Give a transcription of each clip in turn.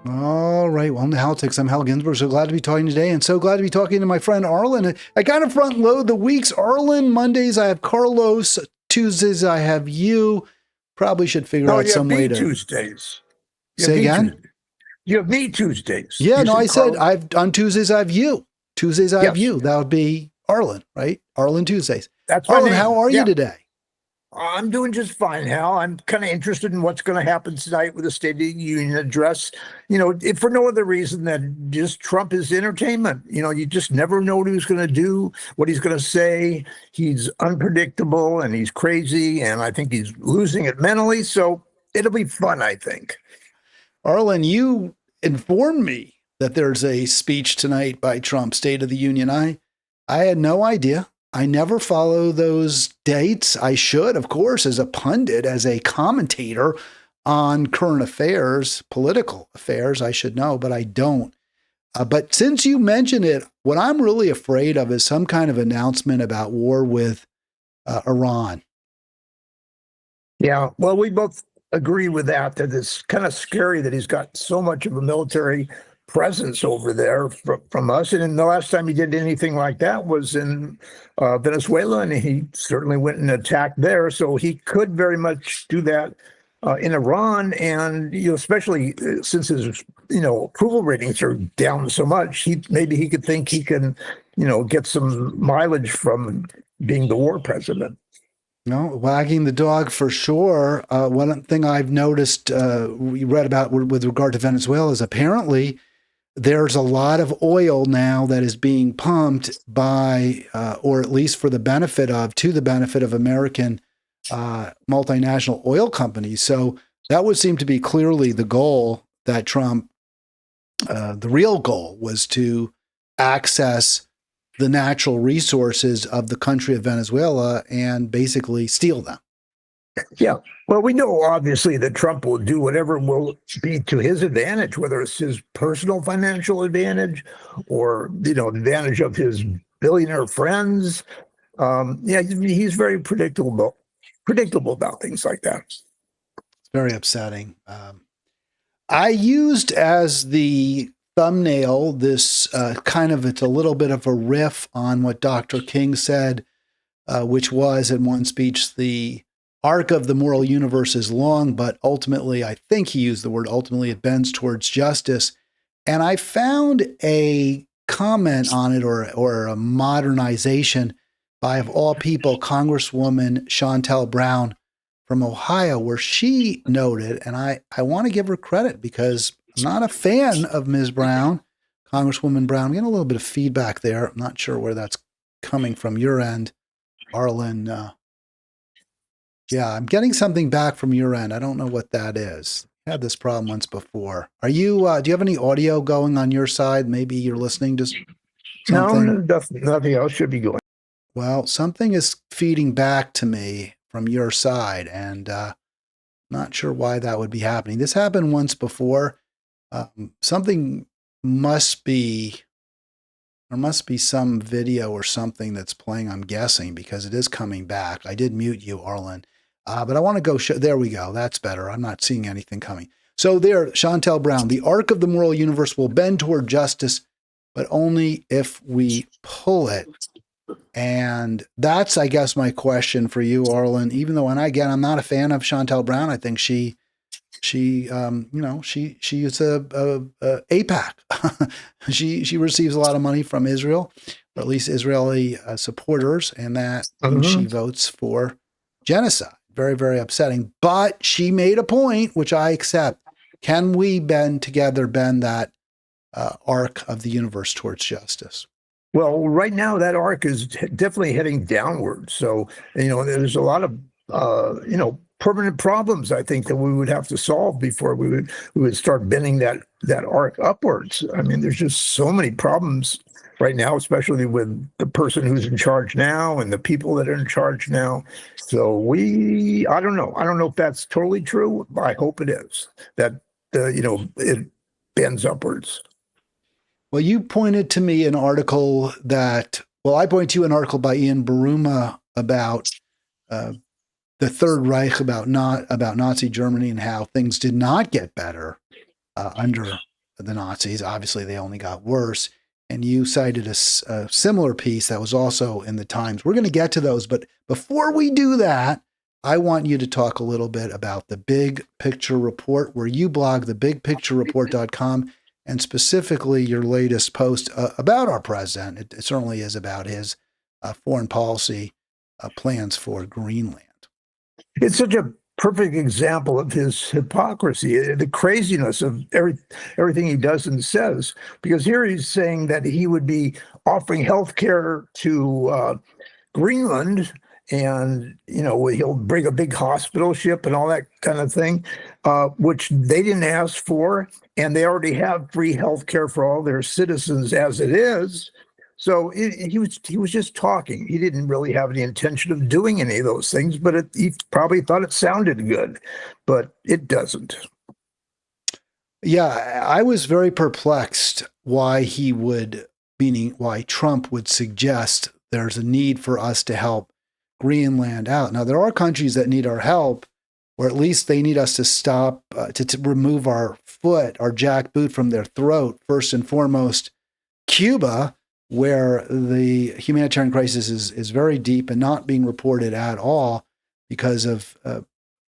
All right. Welcome to Halitics. I'm Hal Ginsberg. So glad to be talking today, and so glad to be talking to my friend Arlen. I kind of front load the weeks. Arlen, Mondays I have Carlos. Tuesdays I have you. Probably should figure No, out you have some way me to Tuesdays. You have say me again. Tuesdays. You have me Tuesdays. Yeah, You no, I said said Carl. I've on Tuesdays I have you. Tuesdays I have Yes, you. That would be Arlen, right? Arlen Tuesdays. that's my Arlen, how name. are you Yeah, today? I'm doing just fine, Hal. I'm kind of interested in what's going to happen tonight with the State of the Union address. If for no other reason than just Trump is entertainment. You just never know what he's going to do, what he's going to say. He's unpredictable and he's crazy, and I think he's losing it mentally. So it'll be fun, I think. Arlen, you informed me that there's a speech tonight by Trump, State of the Union. I had no idea. I never follow those dates. I should, of course, as a pundit, as a commentator on current affairs, political affairs, I should know, but I don't. But since you mentioned it, what I'm really afraid of is some kind of announcement about war with Iran. Yeah, well, we both agree with that it's kind of scary that he's got so much of a military presence over there from us. And the last time he did anything like that was in Venezuela, and he certainly went and attacked there. So he could very much do that in Iran. And, especially since his, approval ratings are down so much, maybe he could think he can, get some mileage from being the war president. No, wagging the dog for sure. One thing I've noticed, we read about with regard to Venezuela is apparently there's a lot of oil now that is being pumped by, or at least to the benefit of American multinational oil companies. So that would seem to be clearly the goal that Trump, the real goal was to access the natural resources of the country of Venezuela and basically steal them. Yeah. Well, we know obviously that Trump will do whatever will be to his advantage, whether it's his personal financial advantage or, advantage of his billionaire friends. Yeah, he's very predictable about things like that. It's very upsetting. I used as the thumbnail this it's a little bit of a riff on what Dr. King said, which was in one speech, the arc of the moral universe is long, but ultimately, I think he used the word ultimately, it bends towards justice. And I found a comment on it or a modernization by, of all people, Congresswoman Shontel Brown from Ohio, where she noted, and I want to give her credit because I'm not a fan of Ms. Brown, Congresswoman Brown. I'm getting a little bit of feedback there. I'm not sure where that's coming from your end, Arlen. Yeah, I'm getting something back from your end. I don't know what that is. I had this problem once before. Are you? Do you have any audio going on your side? Maybe you're listening to something. No, nothing else should be going. Well, something is feeding back to me from your side, and not sure why that would be happening. This happened once before. Something must be. There must be some video or something that's playing, I'm guessing, because it is coming back. I did mute you, Arlen. But I want to go, there we go. That's better. I'm not seeing anything coming. So there, Shontel Brown, the arc of the moral universe will bend toward justice, but only if we pull it. And that's, I guess, my question for you, Arlen, even though, and again, I'm not a fan of Shontel Brown. I think she is a AIPAC. she receives a lot of money from Israel, or at least Israeli supporters, and that means she votes for genocide. Very, very upsetting. But she made a point, which I accept. Can we bend that arc of the universe towards justice? Well, right now that arc is definitely heading downward. So, there's a lot of, permanent problems, I think, that we would have to solve before we would start bending that arc upwards. I mean, there's just so many problems right now, especially with the person who's in charge now and the people that are in charge now. So I don't know. I don't know if that's totally true. I hope it is, that, it bends upwards. Well, you pointed to me an article I pointed to an article by Ian Baruma about the Third Reich, about Nazi Germany and how things did not get better under the Nazis. Obviously, they only got worse. And you cited a similar piece that was also in the Times. We're going to get to those. But before we do that, I want you to talk a little bit about the Big Picture Report, where you blog, thebigpicturereport.com, and specifically your latest post about our president. It certainly is about his foreign policy plans for Greenland. It's such a perfect example of his hypocrisy, the craziness of everything he does and says. Because here he's saying that he would be offering health care to Greenland, and he'll bring a big hospital ship and all that kind of thing, which they didn't ask for, and they already have free health care for all their citizens as it is. So he was just talking. He didn't really have any intention of doing any of those things, but he probably thought it sounded good, but it doesn't. Yeah, I was very perplexed why why Trump would suggest there's a need for us to help Greenland out. Now, there are countries that need our help, or at least they need us to stop, to remove our jackboot from their throat. First and foremost, Cuba, where the humanitarian crisis is very deep and not being reported at all because of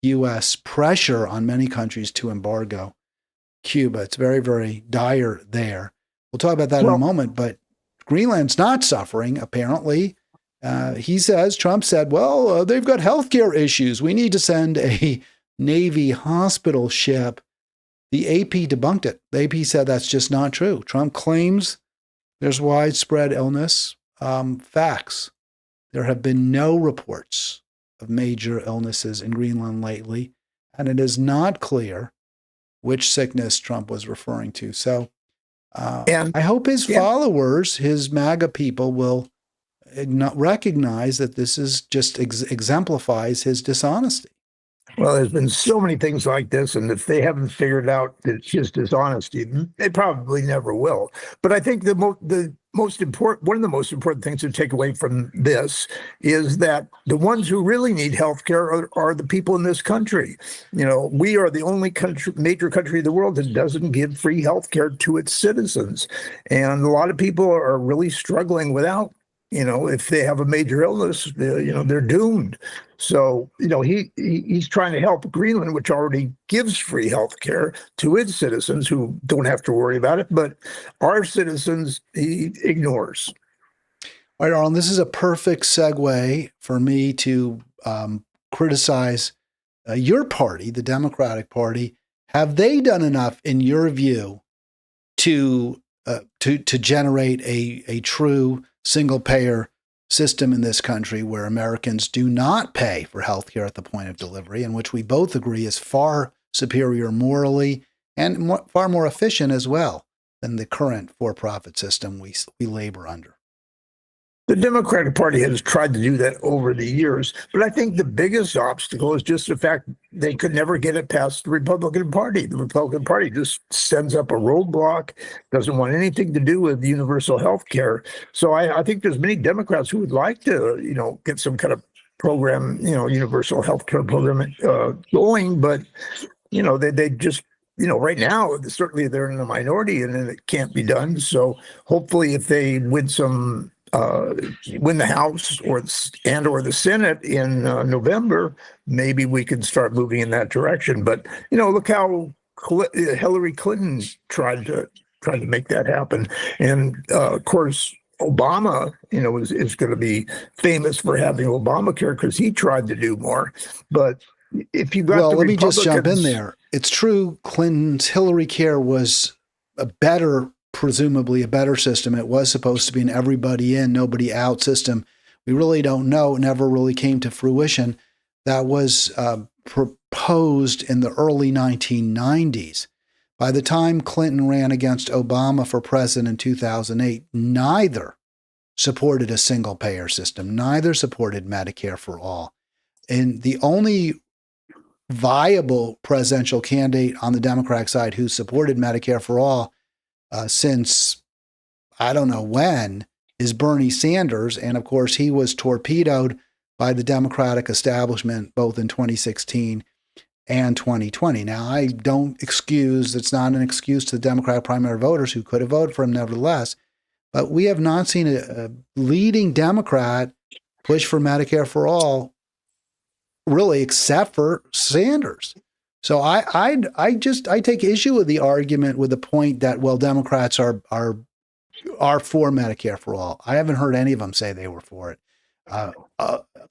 U.S. pressure on many countries to embargo Cuba. It's very, very dire there. We'll talk about that in a moment, but Greenland's not suffering, apparently. Trump said, they've got healthcare issues. We need to send a Navy hospital ship. The AP debunked it. The AP said that's just not true. Trump claims there's widespread illness. Facts. There have been no reports of major illnesses in Greenland lately, and it is not clear which sickness Trump was referring to. So I hope his followers, his MAGA people, will recognize that this is just exemplifies his dishonesty. Well, there's been so many things like this, and if they haven't figured out that it's just dishonesty, they probably never will. But I think one of the most important things to take away from this is that the ones who really need health care are the people in this country. We are the only major country in the world that doesn't give free health care to its citizens. And a lot of people are really struggling without. If they have a major illness, they're doomed. So, he's trying to help Greenland, which already gives free health care to its citizens who don't have to worry about it. But our citizens, he ignores. All right, Arlen, this is a perfect segue for me to criticize your party, the Democratic Party. Have they done enough, in your view, to generate a true single-payer system in this country where Americans do not pay for healthcare at the point of delivery, in which we both agree is far superior morally and far more efficient as well than the current for-profit system we labor under? The Democratic Party has tried to do that over the years, but I think the biggest obstacle is just the fact they could never get it past the Republican Party. The Republican Party just sends up a roadblock, doesn't want anything to do with universal health care. So I think there's many Democrats who would like to, get some kind of program, universal health care program going, but, they just, right now, certainly they're in the minority and it can't be done. So hopefully if they win the House or the Senate in November, maybe we can start moving in that direction. But look how Hillary Clinton tried to make that happen, and of course Obama, is going to be famous for having Obamacare because he tried to do more. But if you got let me just jump in there. It's true, Clinton's Hillary Care was presumably a better system. It was supposed to be an everybody in, nobody out system. We really don't know. It never really came to fruition. That was proposed in the early 1990s. By the time Clinton ran against Obama for president in 2008, neither supported a single-payer system. Neither supported Medicare for all. And the only viable presidential candidate on the Democratic side who supported Medicare for all since I don't know when, is Bernie Sanders. And of course, he was torpedoed by the Democratic establishment both in 2016 and 2020. Now, I don't excuse, it's not an excuse to the Democratic primary voters who could have voted for him nevertheless, but we have not seen a leading Democrat push for Medicare for all, really, except for Sanders. So I take issue with the argument, with the point that, well, Democrats are for Medicare for all. I haven't heard any of them say they were for it.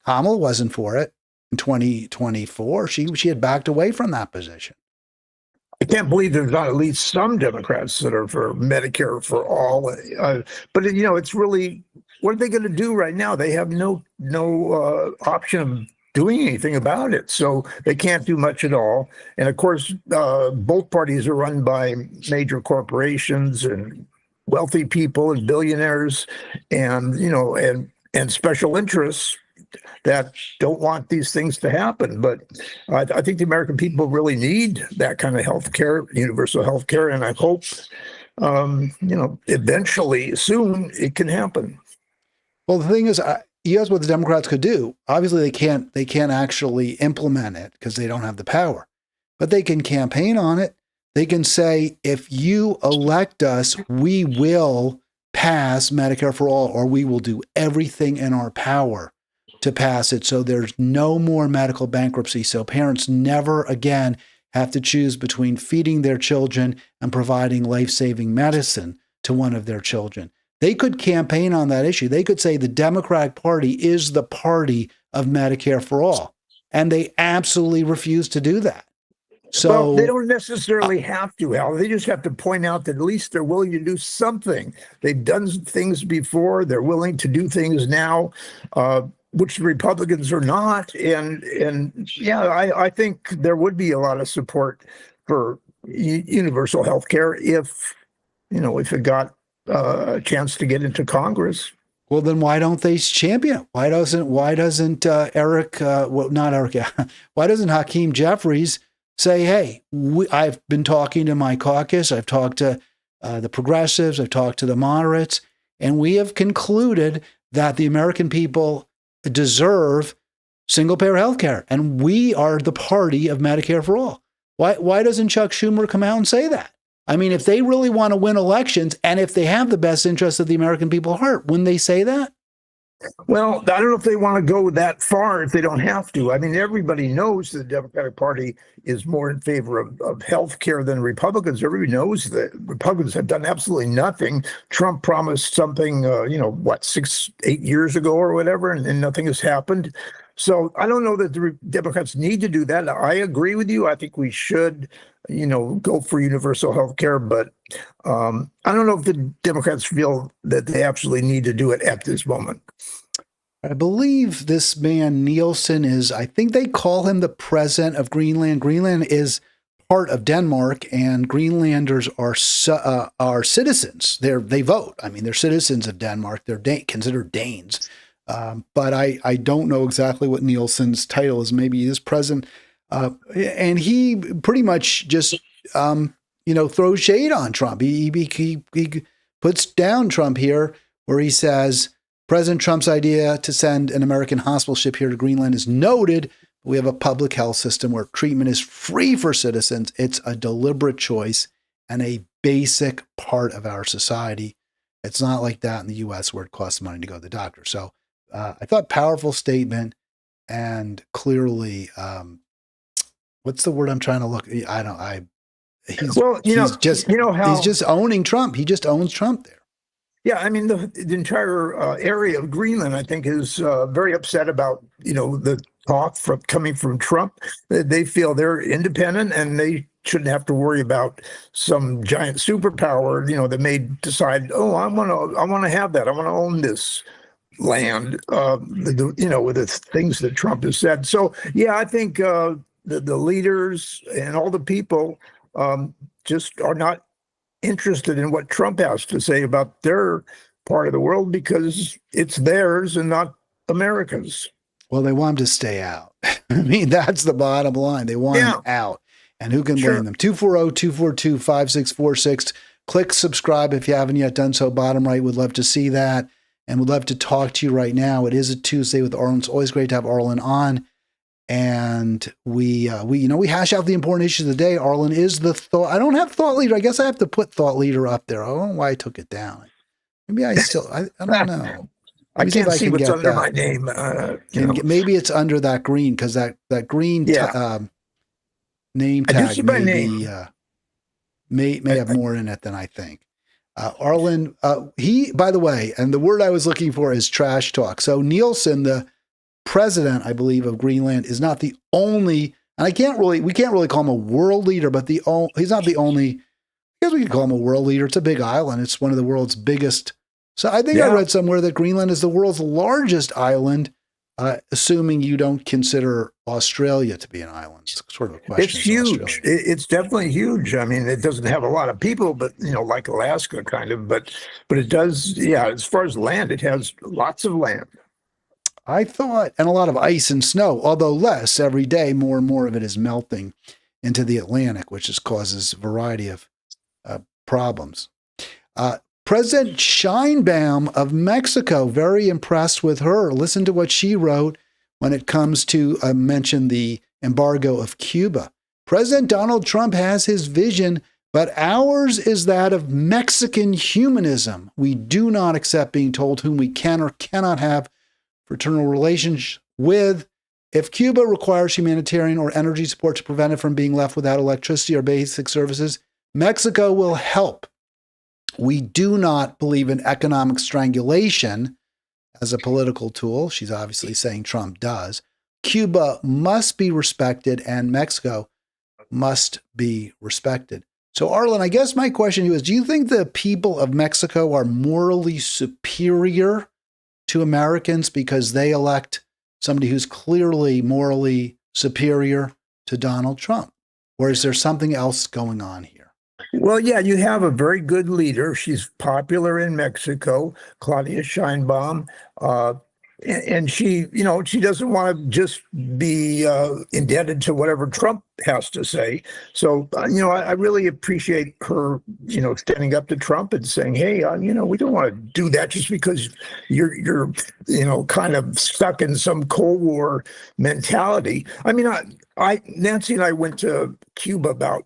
Kamala wasn't for it in 2024. She had backed away from that position. I can't believe there's not at least some Democrats that are for Medicare for all. But it's really, what are they going to do right now? They have no option of doing anything about it, so they can't do much at all. And of course, both parties are run by major corporations and wealthy people and billionaires, and and special interests that don't want these things to happen. But I think the American people really need that kind of health care, universal health care, and I hope eventually, soon, it can happen. Well, the thing is, here's what the Democrats could do. Obviously, they can't actually implement it because they don't have the power, but they can campaign on it. They can say, if you elect us, we will pass Medicare for all, or we will do everything in our power to pass it, so there's no more medical bankruptcy, so parents never again have to choose between feeding their children and providing life-saving medicine to one of their children. They could campaign on that issue. They could say the Democratic Party is the party of Medicare for all, and they absolutely refuse to do that. So, well, they don't necessarily have to, Al. They just have to point out that at least they're willing to do something. They've done things before. They're willing to do things now, which the Republicans are not. And yeah, I think there would be a lot of support for universal health care if it got a chance to get into Congress. Well, then why don't they champion it? Why doesn't why doesn't Hakeem Jeffries say, hey, I've been talking to my caucus, I've talked to the progressives, I've talked to the moderates, and we have concluded that the American people deserve single-payer health care, and we are the party of Medicare for all. Why doesn't Chuck Schumer come out and say that? I mean, if they really want to win elections, and if they have the best interest of the American people at heart, wouldn't they say that? Well, I don't know if they want to go that far if they don't have to. I mean, everybody knows the Democratic Party is more in favor of health care than Republicans. Everybody knows that Republicans have done absolutely nothing. Trump promised something, 6-8 years ago or whatever, and nothing has happened. So I don't know that the Democrats need to do that. I agree with you. I think we should, go for universal health care, but I don't know if the Democrats feel that they absolutely need to do it at this moment. I believe this man Nielsen I think they call him the president of Greenland. Greenland is part of Denmark, and Greenlanders are citizens. They vote. I mean, they're citizens of Denmark. They're considered Danes. But I don't know exactly what Nielsen's title is. Maybe he is president. And he pretty much just, throws shade on Trump. He puts down Trump here, where he says, President Trump's idea to send an American hospital ship here to Greenland is noted. We have a public health system where treatment is free for citizens. It's a deliberate choice and a basic part of our society. It's not like that in the U.S. where it costs money to go to the doctor. So I thought powerful statement, and clearly, what's the word I'm trying to look? He's just owning Trump. He just owns Trump there. Yeah, I mean, the entire area of Greenland, I think, is very upset about, the talk coming from Trump. They feel they're independent and they shouldn't have to worry about some giant superpower, that may decide, I want to have that. I want to own this land, with the things that Trump has said. So, yeah, I think the leaders and all the people just are not interested in what Trump has to say about their part of the world, because it's theirs and not America's. Well, they want him to stay out. I mean, that's the bottom line. They want him out. And who can blame them? 240-242-5646. Click subscribe if you haven't yet done so. Bottom right, would love to see that. And would love to talk to you right now. It is a Tuesday with Arlen. It's always great to have Arlen on. and we hash out the important issues of the day. Arlen is the thought. I don't have thought leader. I guess I have to put thought leader up there. I don't know why I took it down. Maybe I still. I don't know. I Let me can't see what's get under that. my name. Maybe it's under that green, because that green name I do tag see my name. may have more in it than I think. Arlen, he, by the way, and the word I was looking for is trash talk. So Nielsen, the president, I believe, of Greenland, is not the only, and we can't really call him a world leader, but he's not the only. I guess we could call him a world leader. It's a big island. It's one of the world's biggest. So I think I read somewhere that Greenland is the world's largest island, assuming you don't consider Australia to be an island. It's sort of a question. It's huge. It's definitely huge. I mean, it doesn't have a lot of people, but like Alaska kind of, but it does. Yeah, as far as land, it has lots of land. I thought, and a lot of ice and snow, although less every day. More and more of it is melting into the Atlantic, which causes a variety of problems. President Sheinbaum of Mexico, very impressed with her. Listen to what she wrote when it comes to mention the embargo of Cuba. President Donald Trump has his vision, but ours is that of Mexican humanism. We do not accept being told whom we can or cannot have fraternal relations with. If Cuba requires humanitarian or energy support to prevent it from being left without electricity or basic services, Mexico will help. We do not believe in economic strangulation as a political tool. She's obviously saying Trump does. Cuba must be respected and Mexico must be respected. So, Arlen, I guess my question to you is, do you think the people of Mexico are morally superior to Americans because they elect somebody who's clearly morally superior to Donald Trump? Or is there something else going on here? Well, yeah, you have a very good leader. She's popular in Mexico, Claudia Sheinbaum. And she, she doesn't want to just be indebted to whatever Trump has to say. So, I really appreciate her, standing up to Trump and saying, hey, we don't want to do that just because you're kind of stuck in some Cold War mentality. I mean, Nancy and I went to Cuba by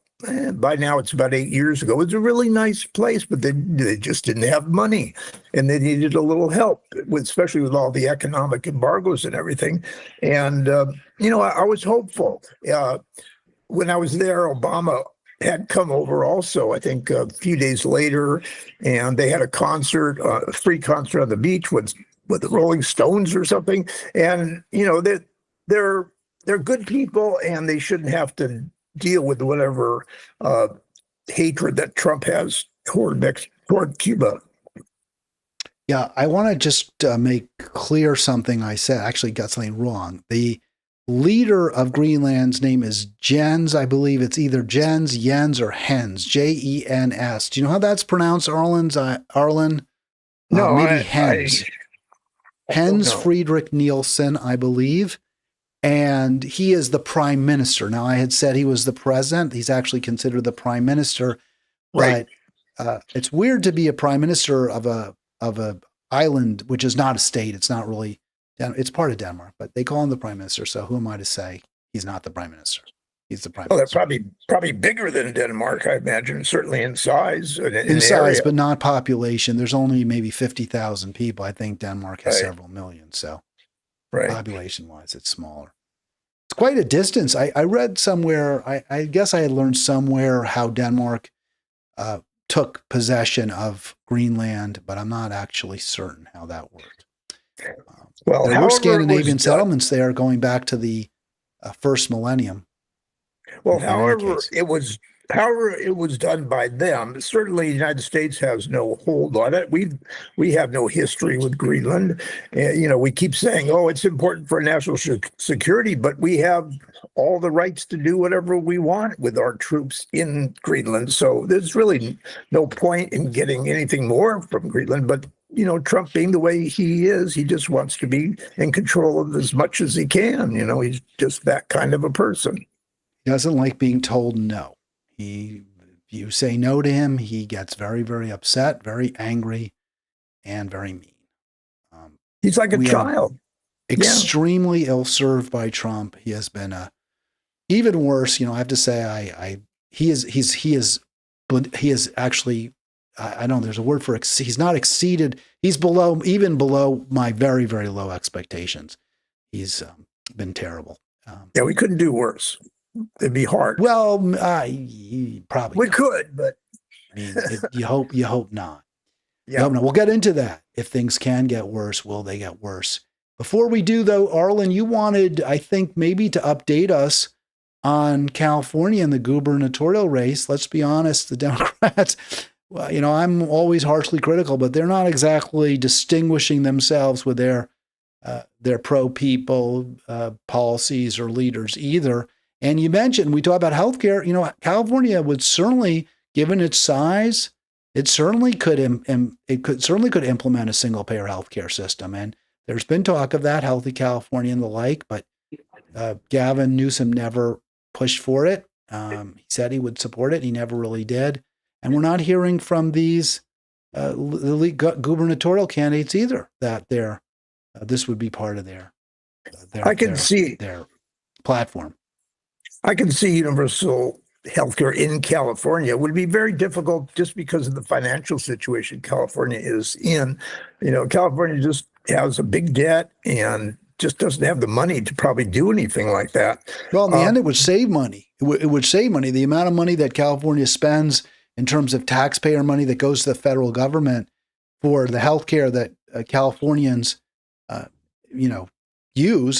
now it's about 8 years ago. It's a really nice place, but they just didn't have money, and they needed a little help, especially with all the economic embargoes and everything. And I was hopeful. When I was there, Obama had come over also, I think a few days later, and they had a concert, a free concert on the beach with the Rolling Stones or something. And they're good people, and they shouldn't have to deal with whatever hatred that Trump has toward Cuba. Yeah, I want to just make clear something I said. Actually, got something wrong. The leader of Greenland's name is Jens. I believe it's either Jens, Jens, or Hens. Jens. Do you know how that's pronounced, Arlen? No, maybe Hens. Hens Friedrich Nielsen, I believe. And he is the prime minister. Now, I had said he was the president. He's actually considered the prime minister. Right. But it's weird to be a prime minister of a island, which is not a state. It's not really, it's part of Denmark, but they call him the prime minister. So who am I to say he's not the prime minister? He's the prime minister. They're probably bigger than Denmark, I imagine, certainly in size. In size, but not population. There's only maybe 50,000 people. I think Denmark has several million. So population-wise, it's smaller. It's quite a distance. I read somewhere, I guess I had learned somewhere how Denmark took possession of Greenland, but I'm not actually certain how that worked. There were Scandinavian settlements there going back to the first millennium. Well, however it was done by them, certainly the United States has no hold on it. We have no history with Greenland. We keep saying, oh, it's important for national security, but we have all the rights to do whatever we want with our troops in Greenland. So there's really no point in getting anything more from Greenland. But, Trump being the way he is, he just wants to be in control of as much as he can. He's just that kind of a person. He doesn't like being told no. If you say no to him, he gets very, very upset, very angry, and very mean. He's like a child. Yeah. extremely ill-served by Trump. He has been even worse. I have to say, he is actually, I don't know, there's a word for, he's not exceeded. He's even below my very, very low expectations. He's been terrible. Yeah, we couldn't do worse. It'd be hard. Well, probably We not. could, but I mean, you hope not. yeah. No, we'll get into that. If things can get worse, will they get worse? Before we do, though, Arlen, you wanted, I think, maybe to update us on California and the gubernatorial race. Let's be honest, the Democrats, well, I'm always harshly critical, but they're not exactly distinguishing themselves with their pro-people policies or leaders either. And you mentioned, we talk about healthcare. California would certainly, given its size, it certainly could implement a single-payer healthcare system. And there's been talk of that, Healthy California and the like, but Gavin Newsom never pushed for it. He said he would support it. He never really did. And we're not hearing from these gubernatorial candidates either that this would be part of their platform. I can see universal healthcare in California. It would be very difficult just because of the financial situation California is in. California just has a big debt and just doesn't have the money to probably do anything like that. Well, in the end, it would save money. It would save money. The amount of money that California spends in terms of taxpayer money that goes to the federal government for the healthcare that Californians,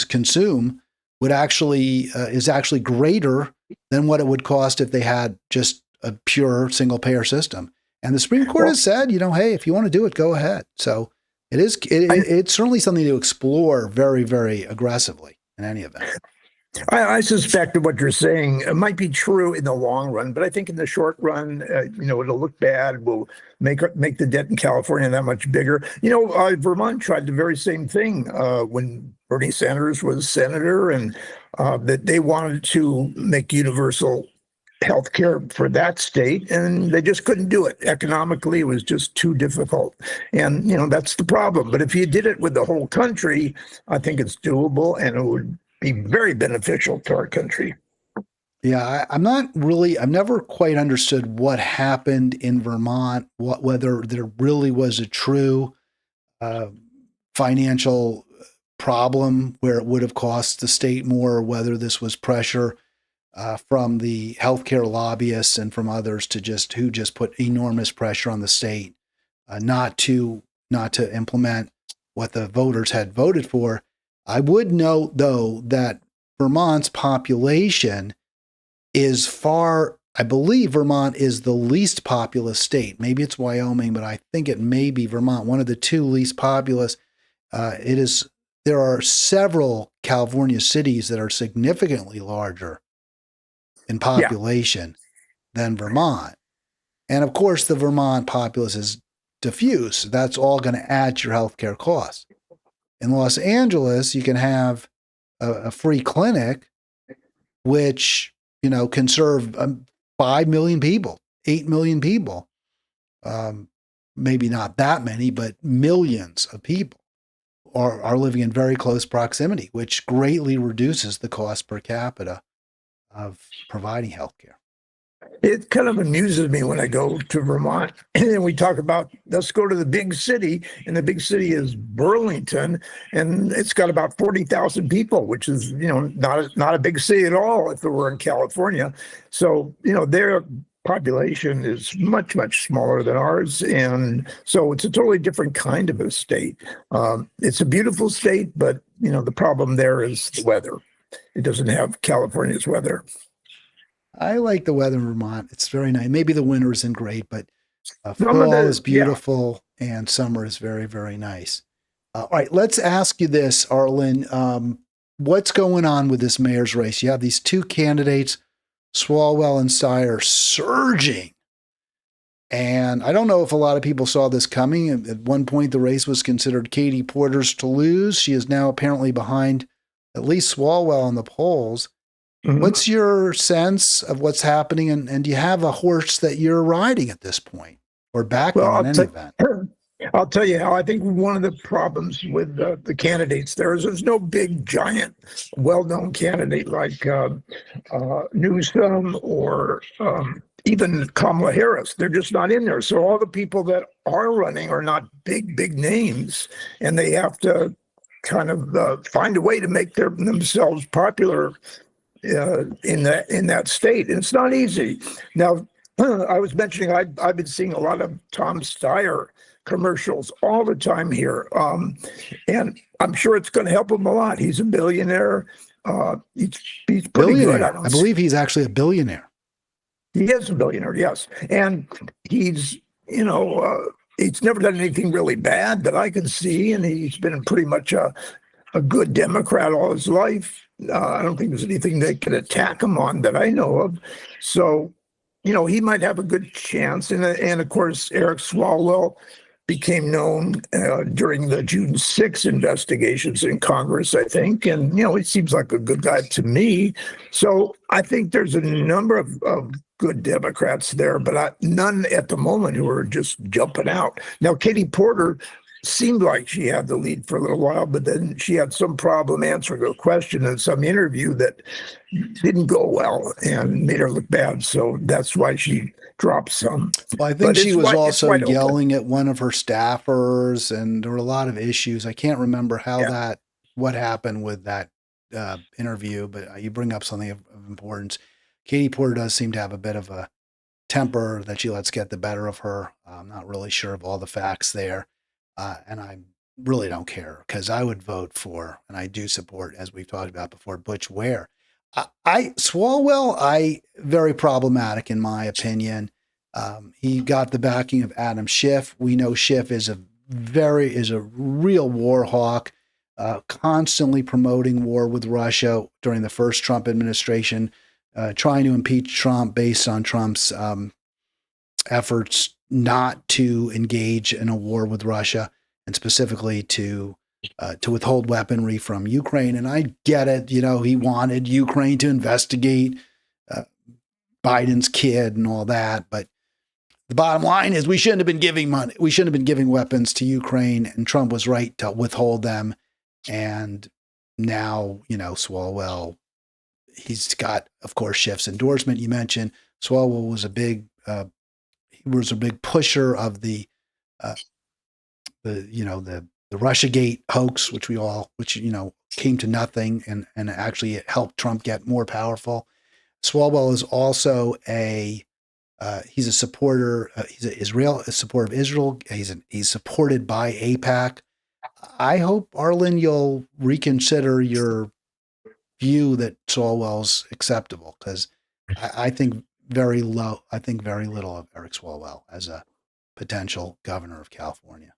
consume, is actually greater than what it would cost if they had just a pure single payer system. And the Supreme Court has said, hey, if you want to do it, go ahead. So it's certainly something to explore very, very aggressively in any event. I suspect that what you're saying might be true in the long run, but I think in the short run, it'll look bad. We'll make the debt in California that much bigger. Vermont tried the very same thing when Bernie Sanders was senator, and that they wanted to make universal health care for that state, and they just couldn't do it. Economically, it was just too difficult. And, that's the problem. But if you did it with the whole country, I think it's doable, and it would be very beneficial to our country. Yeah, I've never quite understood what happened in Vermont, whether there really was a true financial problem where it would have cost the state more, or whether this was pressure from the healthcare lobbyists and from others who just put enormous pressure on the state not to implement what the voters had voted for. I would note, though, that Vermont's population is I believe Vermont is the least populous state. Maybe it's Wyoming, but I think it may be Vermont, one of the two least populous. There are several California cities that are significantly larger in population than Vermont. And of course, the Vermont populace is diffuse. That's all going to add to your healthcare costs. In Los Angeles, you can have a free clinic, which, can serve 5 million people, 8 million people. Maybe not that many, but millions of people are living in very close proximity, which greatly reduces the cost per capita of providing healthcare. It kind of amuses me when I go to Vermont and we talk about, let's go to the big city, and the big city is Burlington, and it's got about 40,000 people, which is, not a big city at all if it were in California. So, their population is much, much smaller than ours. And so it's a totally different kind of a state. It's a beautiful state, but, the problem there is the weather. It doesn't have California's weather. I like the weather in Vermont. It's very nice. Maybe the winter isn't great, but fall is beautiful and summer is very, very nice. All right, let's ask you this, Arlen. What's going on with this mayor's race? You have these two candidates, Swalwell and Steyer, surging. And I don't know if a lot of people saw this coming. At one point, the race was considered Katie Porter's to lose. She is now apparently behind at least Swalwell in the polls. Mm-hmm. What's your sense of what's happening? And do you have a horse that you're riding at this point or backing in any event? I'll tell you how I think one of the problems with the candidates there's no big, giant, well-known candidate like Newsom or even Kamala Harris. They're just not in there. So all the people that are running are not big names, and they have to kind of find a way to make themselves popular in that state. And it's not easy. Now, I was mentioning I've been seeing a lot of Tom Steyer commercials all the time here, and I'm sure it's going to help him a lot. He's a billionaire. He's pretty good. I believe he's actually a billionaire. He is a billionaire, yes, and he's he's never done anything really bad that I can see, and he's been pretty much a good Democrat all his life. I don't think there's anything they can attack him on that I know of. So, he might have a good chance. And of course, Eric Swalwell became known during the June 6th investigations in Congress, I think. And, he seems like a good guy to me. So I think there's a number of good Democrats there, but none at the moment who are just jumping out. Now, Katie Porter seemed like she had the lead for a little while, but then she had some problem answering a question in some interview that didn't go well and made her look bad. So that's why she dropped some. Well, I think she was also yelling at one of her staffers, and there were a lot of issues. I can't remember what happened with that interview, but you bring up something of importance. Katie Porter does seem to have a bit of a temper that she lets get the better of her. I'm not really sure of all the facts there. And I really don't care, because I would vote for, and I do support, as we've talked about before, Butch Ware. Swalwell, very problematic in my opinion. He got the backing of Adam Schiff. We know Schiff is a real war hawk, constantly promoting war with Russia during the first Trump administration, trying to impeach Trump based on Trump's efforts not to engage in a war with Russia, and specifically to withhold weaponry from Ukraine. And I get it. He wanted Ukraine to investigate Biden's kid and all that. But the bottom line is we shouldn't have been giving money. We shouldn't have been giving weapons to Ukraine. And Trump was right to withhold them. And now, Swalwell, he's got, of course, Schiff's endorsement. You mentioned Swalwell was a big pusher of the Russiagate hoax, which came to nothing and actually helped Trump get more powerful. Swalwell is also he's a supporter. He's a supporter of Israel. He's supported by AIPAC. I hope, Arlen, you'll reconsider your view that Swalwell's acceptable, because I think very little of Eric Swalwell as a potential governor of California.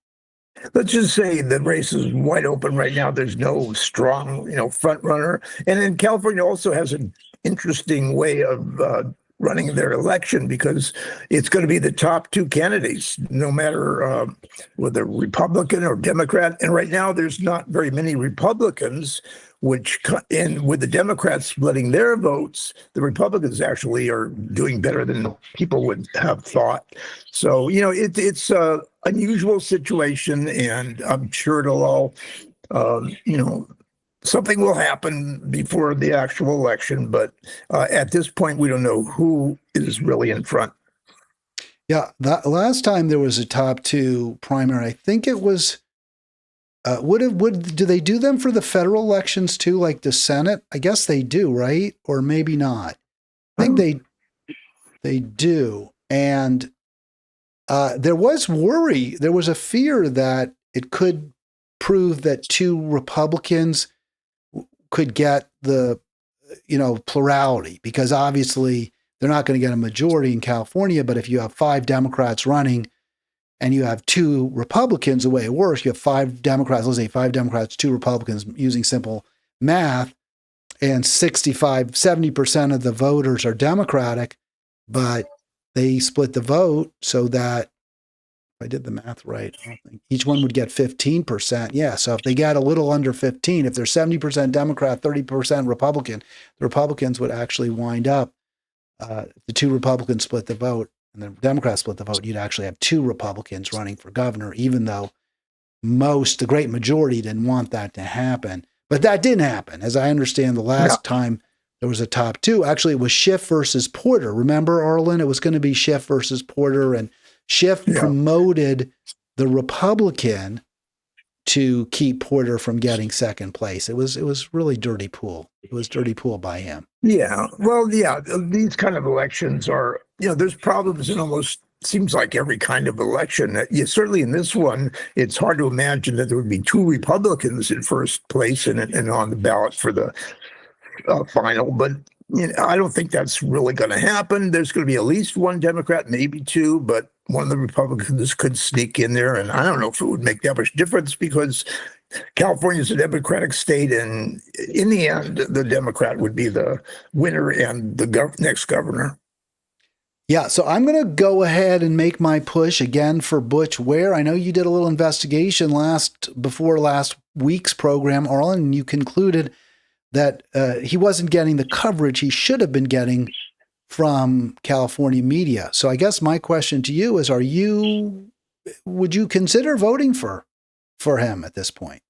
Let's just say the race is wide open right now. There's no strong, front runner. And then California also has an interesting way of running their election, because it's going to be the top two candidates, no matter whether Republican or Democrat. And right now, there's not very many Republicans, and with the Democrats splitting their votes, the Republicans actually are doing better than people would have thought. So, it's an unusual situation, and I'm sure it'll all, something will happen before the actual election. But at this point, we don't know who is really in front. Yeah, that last time there was a top two primary, I think it was. Do they do them for the federal elections too, like the Senate? I guess they do, right? Or maybe not. I think they do. And there was a fear that it could prove that two Republicans could get the, plurality, because obviously they're not going to get a majority in California. But if you have 5 Democrats running and you have 2 Republicans, the way it works, you have 5 Democrats, let's say 5 Democrats, 2 Republicans, using simple math, and 70% of the voters are Democratic, but they split the vote so that, if I did the math right, I don't think each one would get 15%. Yeah, so if they get a little under 15, if they're 70% Democrat, 30% Republican, the Republicans would actually wind up, the 2 Republicans split the vote, and the Democrats split the vote, you'd actually have 2 Republicans running for governor, even though the great majority didn't want that to happen. But that didn't happen. As I understand, the last time there was a top 2, actually it was Schiff versus Porter. Remember, Arlen? It was going to be Schiff versus Porter, and Schiff promoted the Republican to keep Porter from getting second place. It was really dirty pool. It was dirty pool by him. Yeah. Well, yeah, these kind of elections are, there's problems in almost seems like every kind of election. Certainly in this one, it's hard to imagine that there would be 2 Republicans in first place and on the ballot for the final. But I don't think that's really going to happen. There's going to be at least 1 Democrat, maybe 2, but one of the Republicans could sneak in there. And I don't know if it would make that much difference because California is a Democratic state. And in the end, the Democrat would be the winner and the next governor. Yeah, so I'm going to go ahead and make my push again for Butch Ware. I know you did a little investigation before last week's program, Arlen, and you concluded that he wasn't getting the coverage he should have been getting from California media. So I guess my question to you is, would you consider voting for him at this point?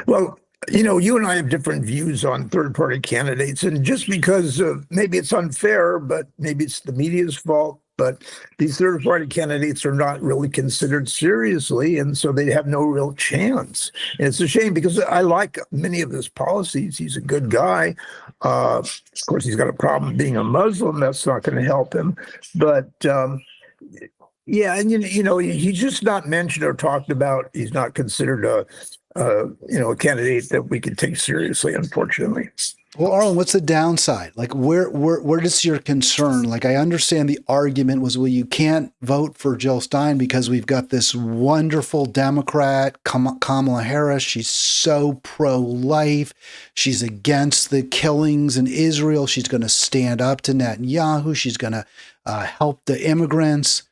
Well, you and I have different views on third-party candidates, and just because maybe it's unfair, but maybe it's the media's fault, but these third-party candidates are not really considered seriously, and so they have no real chance. And it's a shame because I like many of his policies. He's a good guy. Of course, he's got a problem being a Muslim. That's not going to help him. But yeah, and he's just not mentioned or talked about. He's not considered a candidate that we could take seriously, unfortunately. Well, Arlen, what's the downside? Like, where is your concern? Like, I understand the argument was, well, you can't vote for Jill Stein because we've got this wonderful Democrat, Kamala Harris. She's so pro-life. She's against the killings in Israel. She's going to stand up to Netanyahu. She's going to help the immigrants.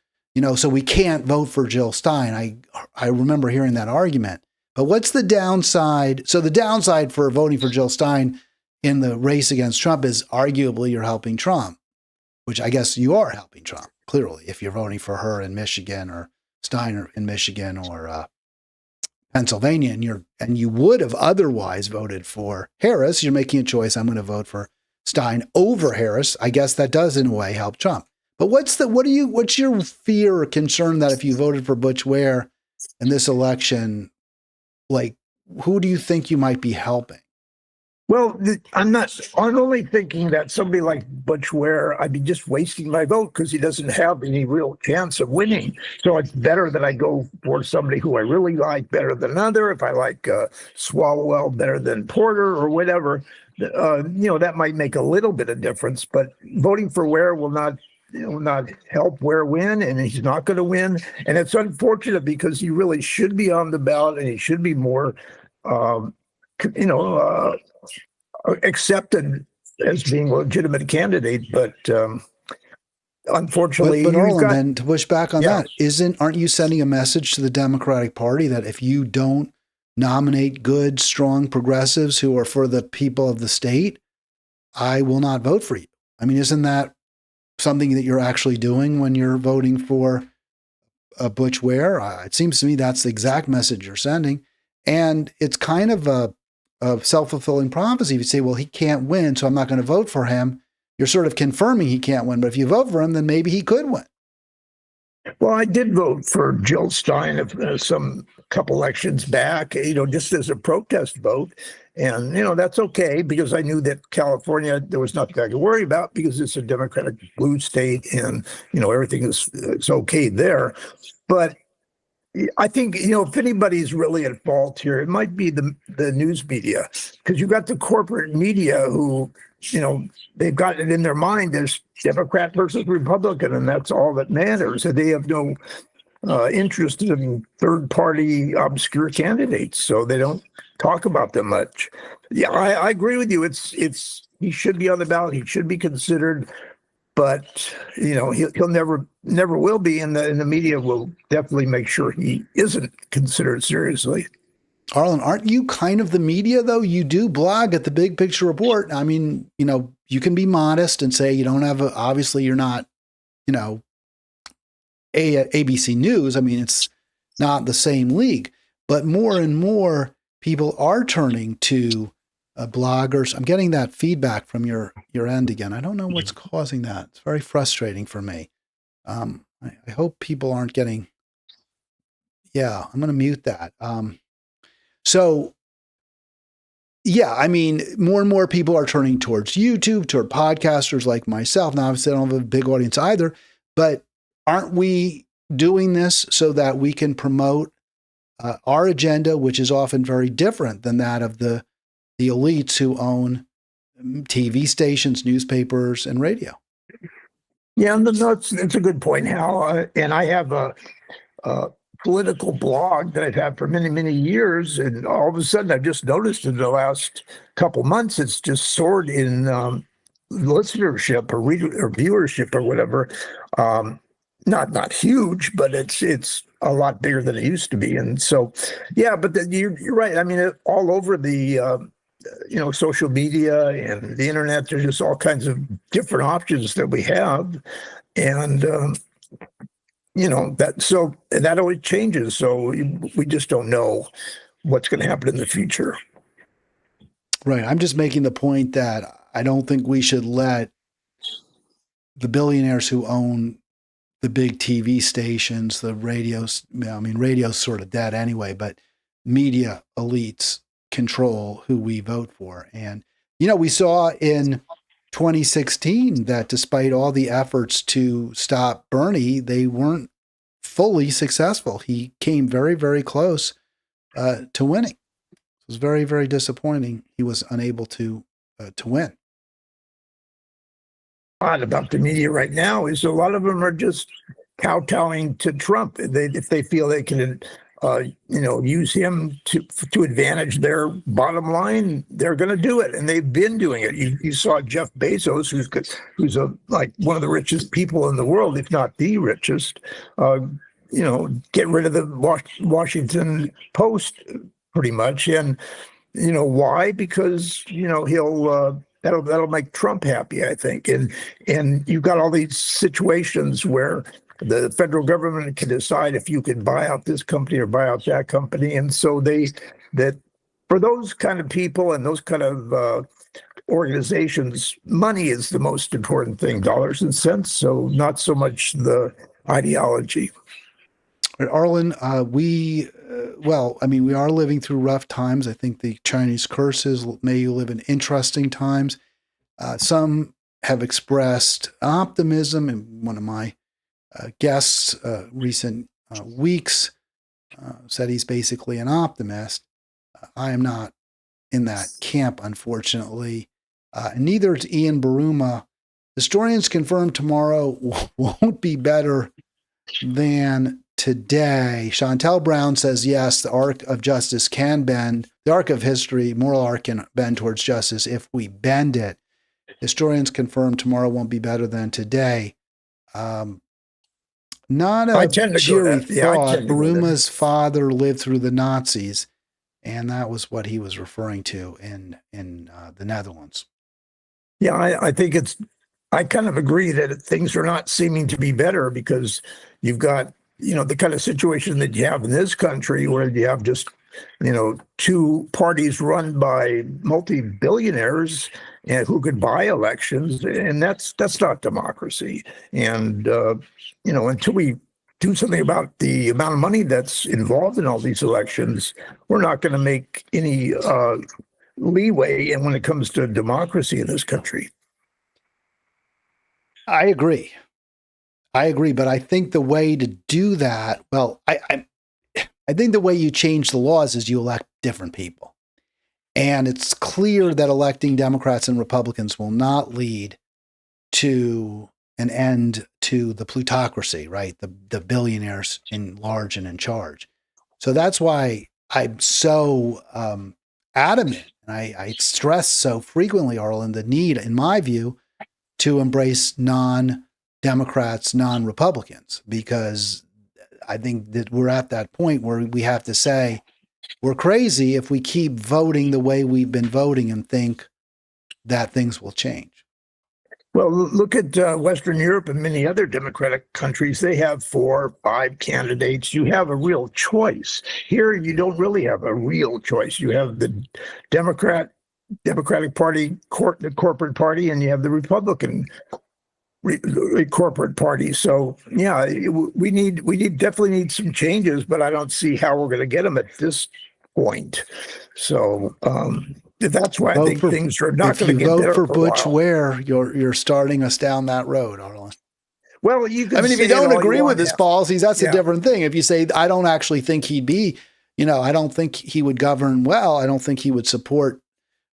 So we can't vote for Jill Stein. I remember hearing that argument. But what's the downside? So the downside for voting for Jill Stein in the race against Trump is arguably you're helping Trump, which I guess you are helping Trump, clearly, if you're voting for her in Michigan or Stein in Michigan or Pennsylvania, and you would have otherwise voted for Harris. You're making a choice. I'm going to vote for Stein over Harris. I guess that does in a way help Trump. But what's your fear or concern that if you voted for Butch Ware in this election, like, who do you think you might be helping? Well, I'm only thinking that somebody like Butch Ware, I'd be just wasting my vote because he doesn't have any real chance of winning. So it's better that I go for somebody who I really like better than another. If I like Swalwell better than Porter or whatever, that might make a little bit of difference. But voting for Ware will not help Ware win, and he's not going to win. And it's unfortunate because he really should be on the ballot and he should be more, accepted as being a legitimate candidate. But unfortunately, but Arlen, then to push back on that, aren't you sending a message to the Democratic Party that if you don't nominate good, strong progressives who are for the people of the state, I will not vote for you? I mean, isn't that something that you're actually doing when you're voting for Butch Ware? It seems to me that's the exact message you're sending. And it's kind of a self-fulfilling prophecy. If you say, well, he can't win, so I'm not going to vote for him, you're sort of confirming he can't win. But if you vote for him, then maybe he could win. Well, I did vote for Jill Stein some couple elections back, just as a protest vote. And, that's okay because I knew that California, there was nothing I could worry about because it's a Democratic blue state and, everything is okay there. But I think, if anybody's really at fault here, it might be the news media, because you've got the corporate media who, they've got it in their mind there's Democrat versus Republican, and that's all that matters. And they have no interest in third-party obscure candidates, so they don't talk about them much. Yeah, I agree with you. He should be on the ballot. He should be considered. But he'll never will be, and the media will definitely make sure he isn't considered seriously. Arlen, aren't you kind of the media though? You do blog at the Big Picture Report. I mean, you can be modest and say you don't have obviously you're not, ABC News. I mean, it's not the same league, but more and more people are turning to bloggers. I'm getting that feedback from your end again. I don't know what's causing that. It's very frustrating for me. I hope people aren't getting. Yeah, I'm going to mute that. So, yeah, I mean, more and more people are turning towards YouTube, toward podcasters like myself. Now, obviously, I don't have a big audience either, but aren't we doing this so that we can promote our agenda, which is often very different than that of the elites who own TV stations, newspapers, and radio? Yeah, no, it's a good point, Hal. And I have a political blog that I've had for many, many years, and all of a sudden I've just noticed in the last couple months it's just soared in listenership or viewership or whatever. Not huge, but it's a lot bigger than it used to be. And so, yeah, but you're right. I mean, all over the social media and the internet, there's just all kinds of different options that we have, and that always changes. So we just don't know what's going to happen in the future. Right. I'm just making the point that I don't think we should let the billionaires who own the big TV stations, the radios, I mean, radio's sort of dead anyway, but media elites control who we vote for. And, we saw in 2016 that despite all the efforts to stop Bernie, they weren't fully successful. He came very, very close to winning. It was very, very disappointing. He was unable to win. Odd about the media right now is a lot of them are just kowtowing to Trump. If they feel they can, use him to advantage their bottom line, they're going to do it, and they've been doing it. You saw Jeff Bezos, who's like one of the richest people in the world, if not the richest. Get rid of the Washington Post pretty much, and why? Because he'll. That'll make Trump happy, I think. And you've got all these situations where the federal government can decide if you can buy out this company or buy out that company. And so that for those kind of people and those kind of organizations, money is the most important thing, dollars and cents. So not so much the ideology. Arlen, we are living through rough times. I think the Chinese curses may you live in interesting times. Some have expressed optimism, and one of my guests recent weeks said he's basically an optimist. I am not in that camp, unfortunately. Neither is Ian Baruma. Historians confirm tomorrow won't be better than today. Chantel Brown says, yes, the arc of justice can bend. The arc of history, moral arc, can bend towards justice if we bend it. Historians confirm tomorrow won't be better than today. Not a cheery thought. Baruma's father lived through the Nazis, and that was what he was referring to in the Netherlands. Yeah, I think I kind of agree that things are not seeming to be better because you've got, the kind of situation that you have in this country where you have just, two parties run by multi-billionaires and who could buy elections. And that's not democracy. And, until we do something about the amount of money that's involved in all these elections, we're not going to make any leeway when it comes to democracy in this country. I agree, but I think the way to do that, I think the way you change the laws is you elect different people. And it's clear that electing Democrats and Republicans will not lead to an end to the plutocracy, right? The billionaires in large and in charge. So that's why I'm so adamant, and I stress so frequently, Arlen, the need, in my view, to embrace non-Democrats, non-Republicans, because I think that we're at that point where we have to say we're crazy if we keep voting the way we've been voting and think that things will change. Well, look at Western Europe and many other democratic countries. They have 4 or 5 candidates. You have a real choice. Here, you don't really have a real choice. You have the Democratic Party, the corporate party, and you have the Republican corporate party. So yeah, we definitely need some changes, but I don't see how we're going to get them at this point. So that's why I think things are not going to get better. If you vote for Butch Ware, you're starting us down that road, Arlen. Well, you can. I mean, if you don't agree with his policies, that's a different thing. If you say, I don't actually think he'd be, I don't think he would govern well. I don't think he would support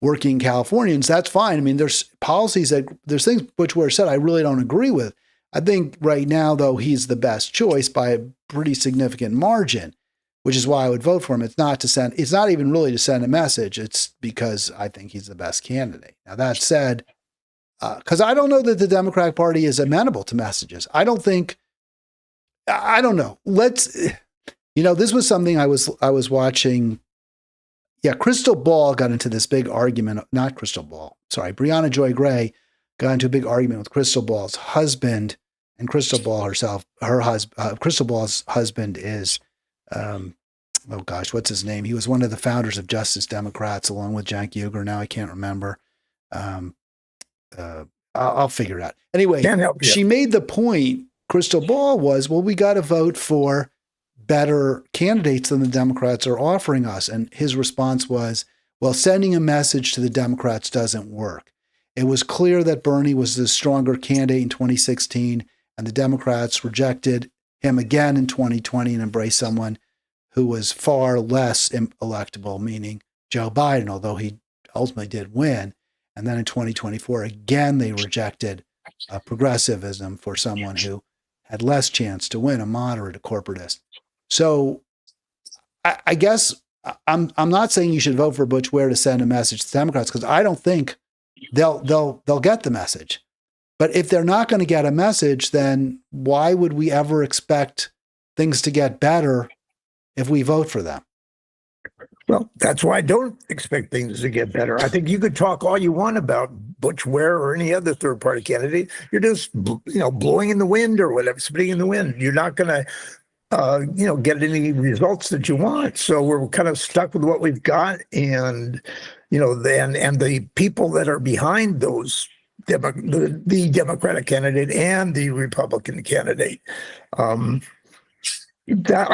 working Californians. That's fine. I mean, there's things Butch Ware said I really don't agree with. I think right now, though, he's the best choice by a pretty significant margin, which is why I would vote for him. It's not even really to send a message. It's because I think he's the best candidate. Now, that said, because I don't know that the Democratic Party is amenable to messages. I don't know. This was something I was watching. Yeah, Crystal Ball got into this big argument. Not Crystal Ball. Sorry, Brianna Joy Gray got into a big argument with Crystal Ball's husband, and Crystal Ball herself. Crystal Ball's husband is, what's his name? He was one of the founders of Justice Democrats, along with Cenk Uygur. Now I can't remember. I'll figure it out. Anyway, she made the point. Crystal Ball was, well, we got to vote for better candidates than the Democrats are offering us. And his response was, well, sending a message to the Democrats doesn't work. It was clear that Bernie was the stronger candidate in 2016, and the Democrats rejected him again in 2020 and embraced someone who was far less electable, meaning Joe Biden, although he ultimately did win. And then in 2024, again, they rejected progressivism for someone who had less chance to win, a moderate, a corporatist. So I guess I'm not saying you should vote for Butch Ware to send a message to Democrats, because I don't think they'll get the message. But if they're not going to get a message, then why would we ever expect things to get better if we vote for them? Well, that's why I don't expect things to get better. I think you could talk all you want about Butch Ware or any other third-party candidate. You're just, blowing in the wind or whatever, spitting in the wind. You're not going to get any results that you want. So we're kind of stuck with what we've got. And, the people that are behind those, the Democratic candidate and the Republican candidate. I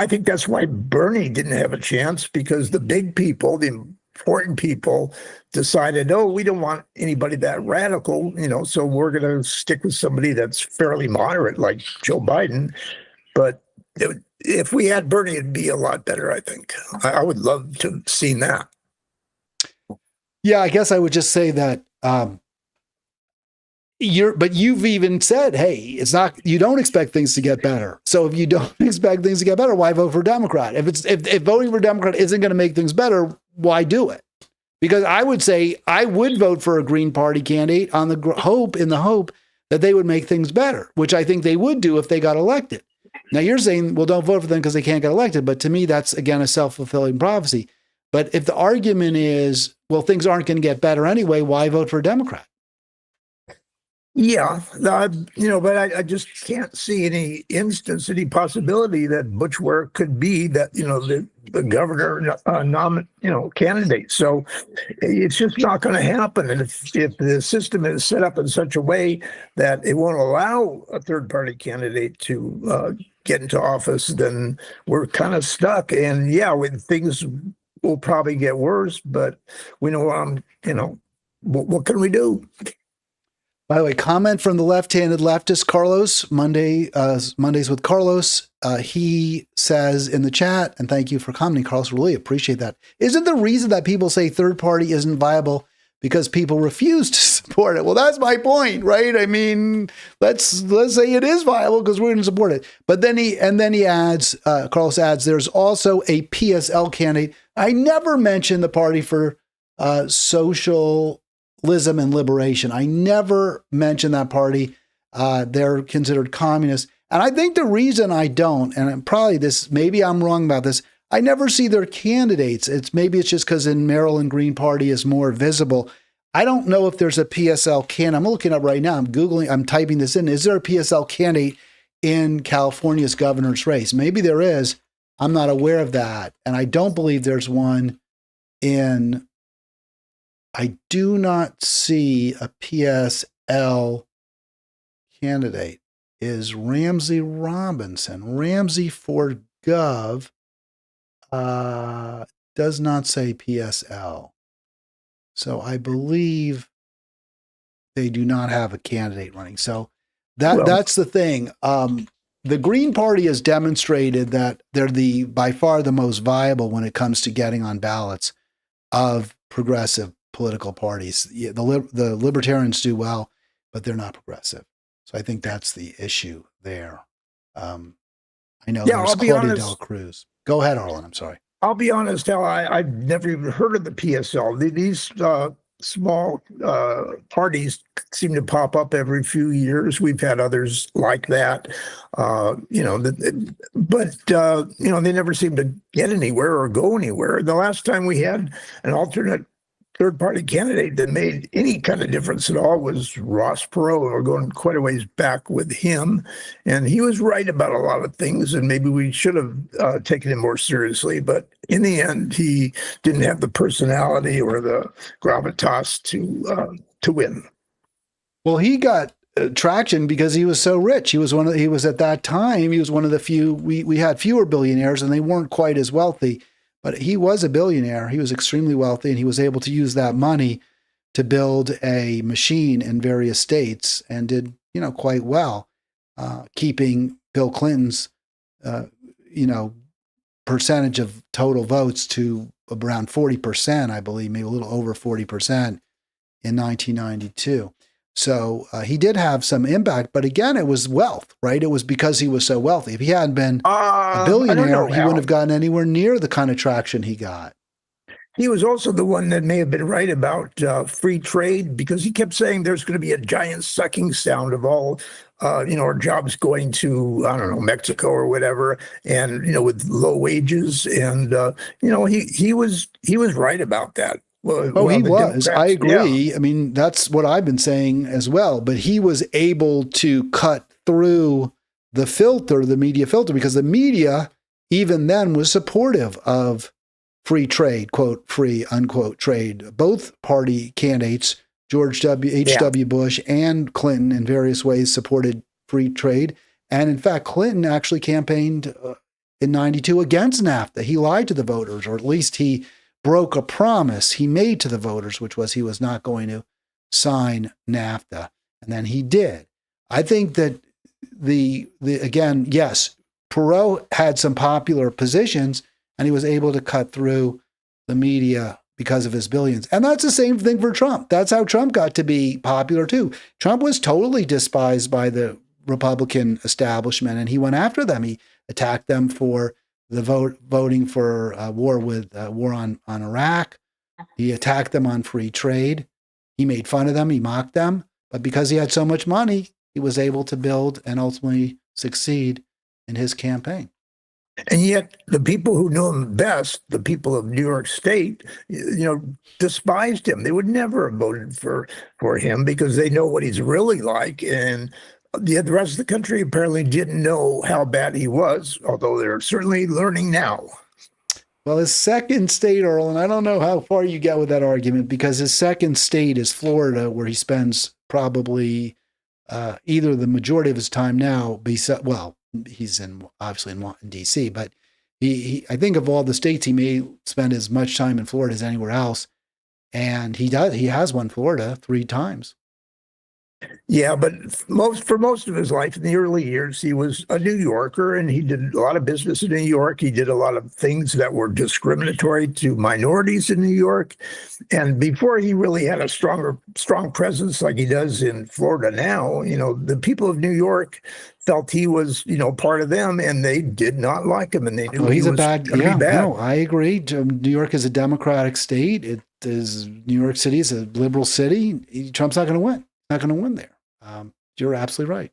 think that's why Bernie didn't have a chance, because the big people, the important people, decided, oh, we don't want anybody that radical, so we're going to stick with somebody that's fairly moderate like Joe Biden. But if we had Bernie, it'd be a lot better, I think. I would love to have seen that. Yeah, I guess I would just say that but you've even said, hey, it's not, you don't expect things to get better. So if you don't expect things to get better, why vote for Democrat? If voting for Democrat isn't going to make things better, why do it? Because I would say I would vote for a Green Party candidate in the hope that they would make things better, which I think they would do if they got elected. Now you're saying, well, don't vote for them because they can't get elected. But to me, that's, again, a self-fulfilling prophecy. But if the argument is, well, things aren't going to get better anyway, why vote for a Democrat? Yeah, but I just can't see any instance, any possibility that Butch Ware could be that, the governor candidate. So it's just not going to happen. And if the system is set up in such a way that it won't allow a third party candidate to get into office, then we're kind of stuck. And things will probably get worse, but we know, what can we do? By the way, comment from the left-handed leftist, Carlos, Mondays with Carlos. He says in the chat, and thank you for commenting, Carlos, really appreciate that. Isn't the reason that people say third party isn't viable because people refuse to support it? Well, that's my point, right? I mean, let's say it is viable because we're going to support it. But then he adds, Carlos adds, there's also a PSL candidate. I never mentioned the Party for Socialism and Liberation. I never mentioned that party. They're considered communist. And I think the reason I don't, and maybe I'm wrong about this, I never see their candidates. Maybe it's just because in Maryland, Green Party is more visible. I don't know if there's a PSL candidate. I'm looking up right now. I'm typing this in. Is there a PSL candidate in California's governor's race? Maybe there is. I'm not aware of that. And I don't believe there's one I do not see a PSL candidate. Is Ramsey Robinson. Ramsey for Gov does not say PSL. So I believe they do not have a candidate running. So that's the thing. The Green Party has demonstrated that they're by far the most viable when it comes to getting on ballots of progressive political parties. The Libertarians do well, but they're not progressive. So I think that's the issue there. I know there's Claudia Del Cruz. Go ahead, Arlen. I'm sorry. I'll be honest, Al, I've never even heard of the PSL. These small parties seem to pop up every few years. We've had others like that, but they never seem to get anywhere or go anywhere. The last time we had an alternate third-party candidate that made any kind of difference at all was Ross Perot. We're going quite a ways back with him, and he was right about a lot of things, and maybe we should have taken him more seriously. But in the end, he didn't have the personality or the gravitas to win. Well, he got traction because he was so rich. He was at that time, he was one of the few. We had fewer billionaires, and they weren't quite as wealthy. But he was a billionaire. He was extremely wealthy, and he was able to use that money to build a machine in various states and did, quite well, keeping Bill Clinton's, percentage of total votes to around 40%, I believe, maybe a little over 40% in 1992. So he did have some impact, but again, it was wealth, right? It was because he was so wealthy. If he hadn't been a billionaire, he wouldn't have gotten anywhere near the kind of traction he got. He was also the one that may have been right about free trade, because he kept saying there's going to be a giant sucking sound of all, our jobs going to, I don't know, Mexico or whatever, and, with low wages. And, he was right about that. Well, he was. I agree. Yeah. I mean, that's what I've been saying as well. But he was able to cut through the media filter, because the media, even then, was supportive of free trade, quote, free, unquote, trade. Both party candidates, H.W. Bush and Clinton, in various ways supported free trade. And in fact, Clinton actually campaigned in 92 against NAFTA. He lied to the voters, or at least he broke a promise he made to the voters, which was he was not going to sign NAFTA. And then he did. I think that again, yes, Perot had some popular positions, and he was able to cut through the media because of his billions. And that's the same thing for Trump. That's how Trump got to be popular too. Trump was totally despised by the Republican establishment, and he went after them. He attacked them for the voting for war on Iraq. He attacked them on free trade. He made fun of them. He mocked them. But because he had so much money, he was able to build and ultimately succeed in his campaign. And yet the people who knew him best, the people of New York State, despised him. They would never have voted for him because they know what he's really like. And the rest of the country apparently didn't know how bad he was, although they're certainly learning now. Well, his second state, Earl, and I don't know how far you get with that argument, because his second state is Florida, where he spends probably either the majority of his time now, he's obviously in D.C., but I think of all the states, he may spend as much time in Florida as anywhere else. And he has won Florida 3 times. Yeah, but for most of his life in the early years, he was a New Yorker, and he did a lot of business in New York. He did a lot of things that were discriminatory to minorities in New York. And before he really had a strong presence like he does in Florida now, the people of New York felt he was, part of them, and they did not like him, and they knew he's he was bad. No, I agree. New York is a Democratic state. New York City is a liberal city. Trump's not going to win. Not going to win there. You're absolutely right.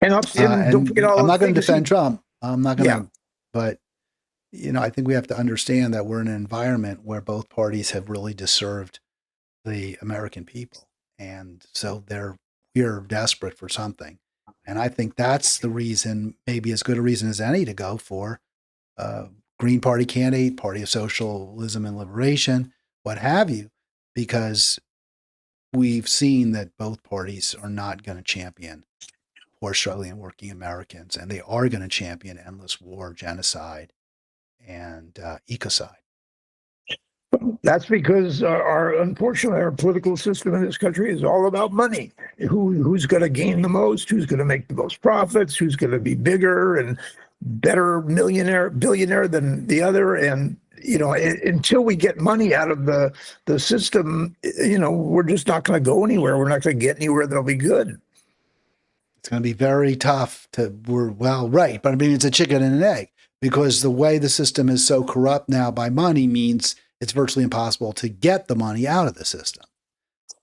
And don't forget all. I'm not going to defend Trump. I'm not going to. But I think we have to understand that we're in an environment where both parties have really disserved the American people. And so we're desperate for something. And I think that's the reason, maybe as good a reason as any, to go for Green Party candidate, Party of Socialism and Liberation, what have you, because we've seen that both parties are not going to champion poor, struggling, and working Americans, and they are going to champion endless war, genocide, and ecocide. That's because unfortunately, our political system in this country is all about money. Who's going to gain the most? Who's going to make the most profits? Who's going to be bigger and better billionaire than the other? And until we get money out of the system, we're just not going to go anywhere. We're not going to get anywhere that'll be good. It's going to be very tough right. But I mean, it's a chicken and an egg, because the way the system is so corrupt now by money means it's virtually impossible to get the money out of the system.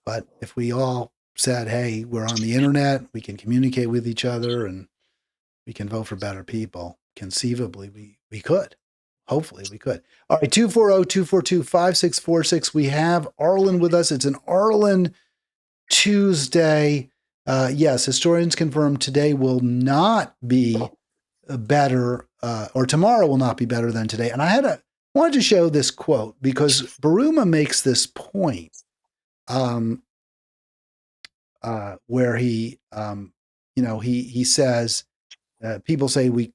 But if we all said, hey, we're on the internet, we can communicate with each other, and we can vote for better people, conceivably we could. Hopefully we could. All right, 240-242-5646. We have Arlen with us. It's an Arlen Tuesday. Yes, historians confirm today will not be better, or tomorrow will not be better than today. And I wanted to show this quote because Baruma makes this point where he says, people say we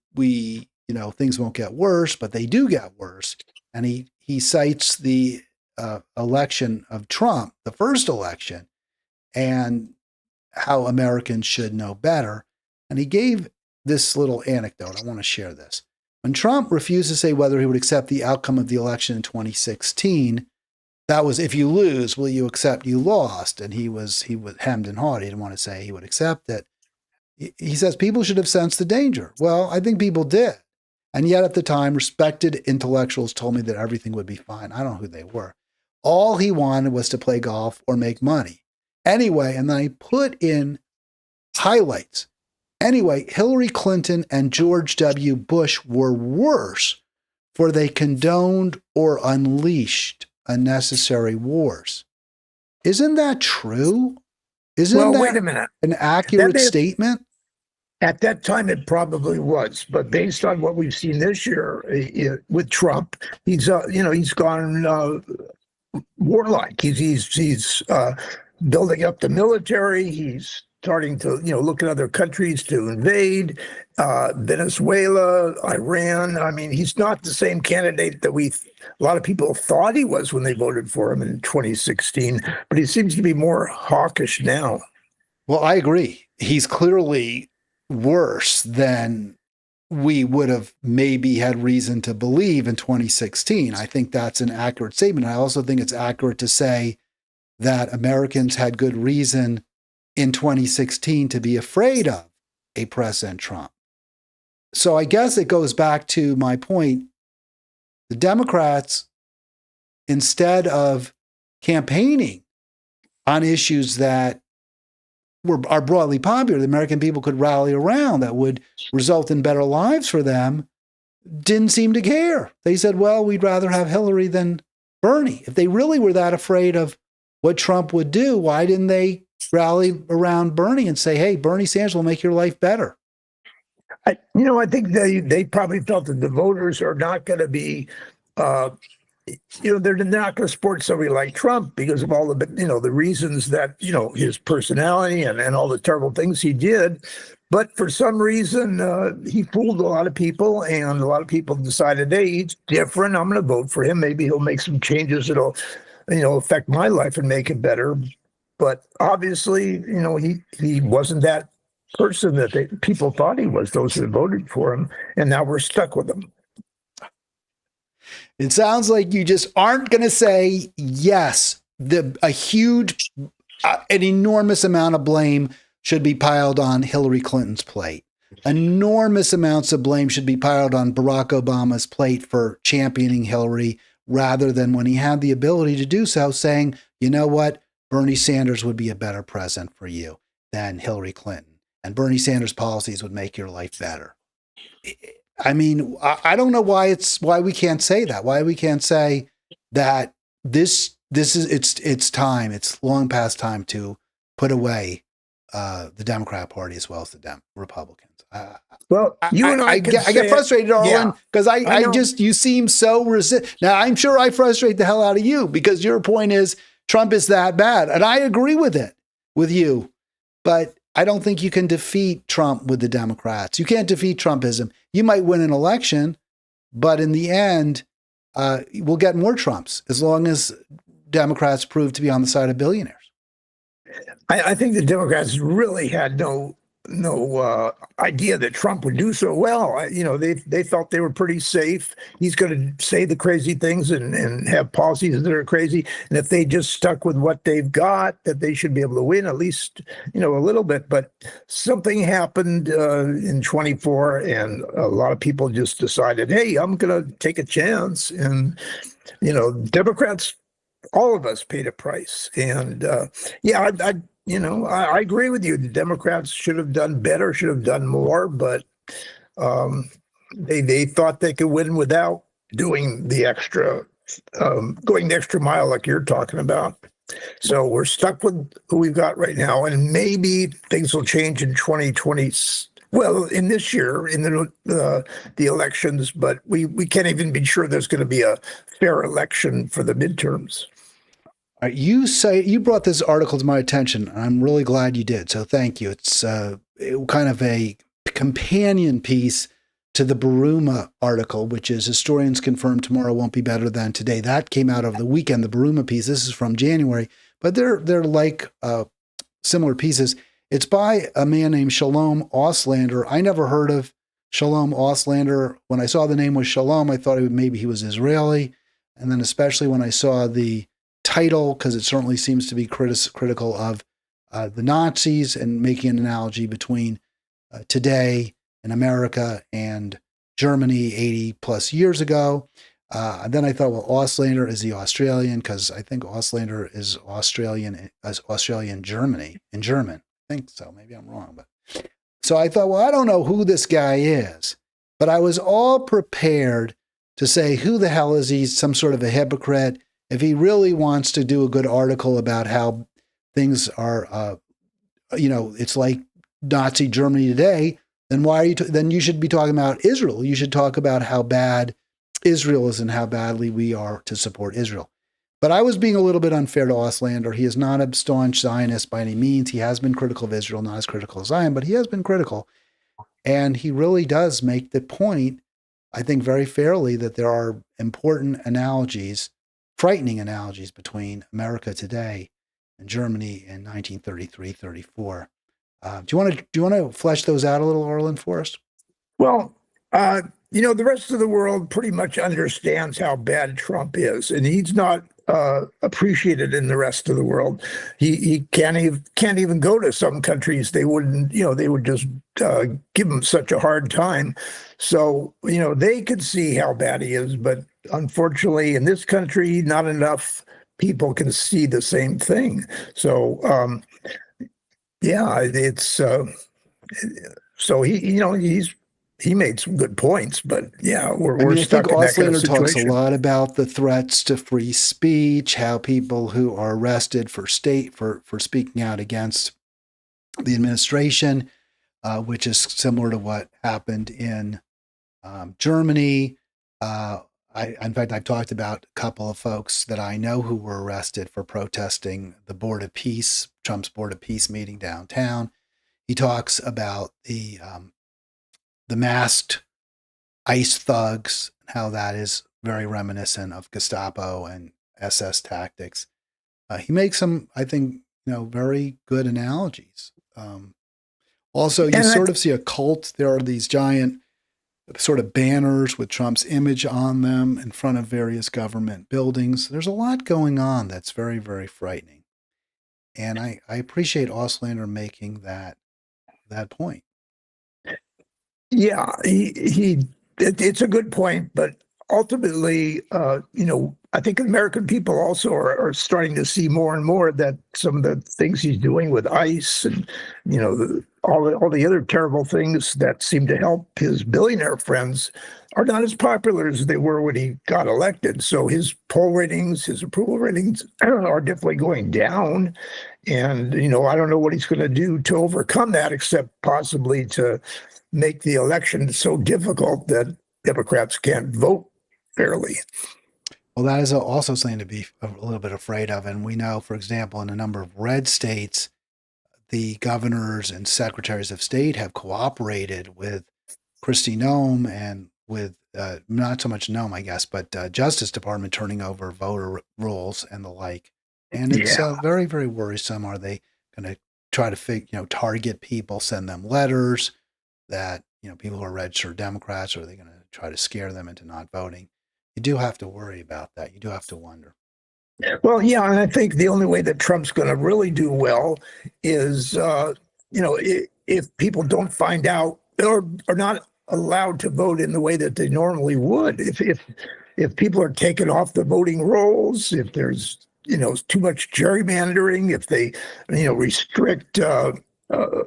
things won't get worse, but they do get worse. And he cites the election of Trump, the first election, and how Americans should know better. And he gave this little anecdote. I want to share this. When Trump refused to say whether he would accept the outcome of the election in 2016, that was, if you lose, will you accept you lost? And he was hemmed and hawed. He didn't want to say he would accept it. He says people should have sensed the danger. Well, I think people did. And yet at the time, respected intellectuals told me that everything would be fine. I don't know who they were. All he wanted was to play golf or make money. Anyway, and then I put in highlights. Anyway, Hillary Clinton and George W. Bush were worse, for they condoned or unleashed unnecessary wars. Isn't that true? Wait a minute. An accurate statement? At that time, it probably was, but based on what we've seen this year with Trump, he's gone warlike. He's building up the military. He's starting to look at other countries to invade, Venezuela, Iran. I mean, he's not the same candidate that a lot of people thought he was when they voted for him in 2016, but he seems to be more hawkish now. Well, I agree. He's clearly worse than we would have maybe had reason to believe in 2016. I think that's an accurate statement. I also think it's accurate to say that Americans had good reason in 2016 to be afraid of a President Trump. So I guess it goes back to my point. The Democrats, instead of campaigning on issues that are broadly popular, the American people could rally around, that would result in better lives for them, didn't seem to care. They said, well, we'd rather have Hillary than Bernie. If they really were that afraid of what Trump would do, why didn't they rally around Bernie and say, hey, Bernie Sanders will make your life better? I think they probably felt that the voters are not going to be, they're not going to support somebody like Trump because of all the reasons that, his personality and all the terrible things he did. But for some reason, he fooled a lot of people, and a lot of people decided, hey, he's different. I'm going to vote for him. Maybe he'll make some changes that'll, affect my life and make it better. But obviously, he wasn't that person that people thought he was, those that voted for him, and now we're stuck with him. It sounds like you just aren't going to say, yes, an enormous amount of blame should be piled on Hillary Clinton's plate. Enormous amounts of blame should be piled on Barack Obama's plate for championing Hillary, rather than, when he had the ability to do so, saying, you know what, Bernie Sanders would be a better president for you than Hillary Clinton, and Bernie Sanders' policies would make your life better. I mean, I don't know why we can't say that. Why we can't say that this it's time. It's long past time to put away the Democrat Party as well as the Republicans. Well, you and I get frustrated, Arlen, because I just, you seem so Now, I'm sure I frustrate the hell out of you because your point is Trump is that bad. And I agree with you. But I don't think you can defeat Trump with the Democrats. You can't defeat Trumpism. You might win an election, but in the end, we'll get more Trumps as long as Democrats prove to be on the side of billionaires. I think the Democrats really had no idea that Trump would do so well. They felt they were pretty safe. He's going to say the crazy things and have policies that are crazy. And if they just stuck with what they've got, that they should be able to win at least, a little bit. But something happened in 24, and a lot of people just decided, hey, I'm going to take a chance. And, Democrats, all of us paid a price. And I agree with you. The Democrats should have done better, should have done more, but they thought they could win without doing the extra, going the extra mile like you're talking about. So we're stuck with who we've got right now, and maybe things will change in 2020. Well, in this year, in the elections, but we can't even be sure there's going to be a fair election for the midterms. You brought this article to my attention, and I'm really glad you did. So thank you. It's kind of a companion piece to the Buruma article, which is historians confirm tomorrow won't be better than today. That came out over the weekend. The Buruma piece. This is from January, but they're like similar pieces. It's by a man named Shalom Auslander. I never heard of Shalom Auslander. When I saw the name was Shalom, I thought maybe he was Israeli, and then especially when I saw the title, because it certainly seems to be critical of the Nazis and making an analogy between today in America and Germany 80 plus years ago. And then I thought, well, Auslander is the Australian, because I think Auslander is Australian Germany in German. I think so. Maybe I'm wrong. But so I thought, well, I don't know who this guy is, but I was all prepared to say, who the hell is he? Some sort of a hypocrite. If he really wants to do a good article about how things are, it's like Nazi Germany today, then then you should be talking about Israel. You should talk about how bad Israel is and how badly we are to support Israel. But I was being a little bit unfair to Auslander. He is not a staunch Zionist by any means. He has been critical of Israel, not as critical as I am, but he has been critical. And he really does make the point, I think very fairly, that there are important analogies, frightening analogies between America today and Germany in 1933-34. Do you want to flesh those out a little, Arlen, for us? Well, the rest of the world pretty much understands how bad Trump is, and he's not appreciated in the rest of the world. He can't even go to some countries. They wouldn't, they would just give him such a hard time. So, they could see how bad he is, but unfortunately, in this country, not enough people can see the same thing. So, it's so he made some good points, but we're stuck in that kind of situation. Auslander talks a lot about the threats to free speech, how people who are arrested for speaking out against the administration, which is similar to what happened in Germany. In fact, I've talked about a couple of folks that I know who were arrested for protesting the Board of Peace, Trump's Board of Peace meeting downtown. He talks about the masked ICE thugs, how that is very reminiscent of Gestapo and SS tactics. He makes some, I think, very good analogies. Also, you sort of see a cult. There are these giant sort of banners with Trump's image on them in front of various government buildings. There's a lot going on that's very, very frightening. And I appreciate Auslander making that point. Yeah, it's a good point, but ultimately, I think American people also are starting to see more and more that some of the things he's doing with ICE and, all the other terrible things that seem to help his billionaire friends are not as popular as they were when he got elected. So his poll ratings, his approval ratings are definitely going down. And, I don't know what he's going to do to overcome that, except possibly to make the election so difficult that Democrats can't vote fairly. Well, that is also something to be a little bit afraid of. And we know, for example, in a number of red states, the governors and secretaries of state have cooperated with Kristi Noem and with not so much Noem, I guess, but Justice Department turning over voter rolls and the like. And it's very, very worrisome. Are they going to try to target people, send them letters that, people who are registered Democrats, or are they going to try to scare them into not voting? You do have to worry about that. You do have to wonder. Well, yeah, and I think the only way that Trump's going to really do well is, if people don't find out or are not allowed to vote in the way that they normally would. If people are taken off the voting rolls, if there's too much gerrymandering, if they restrict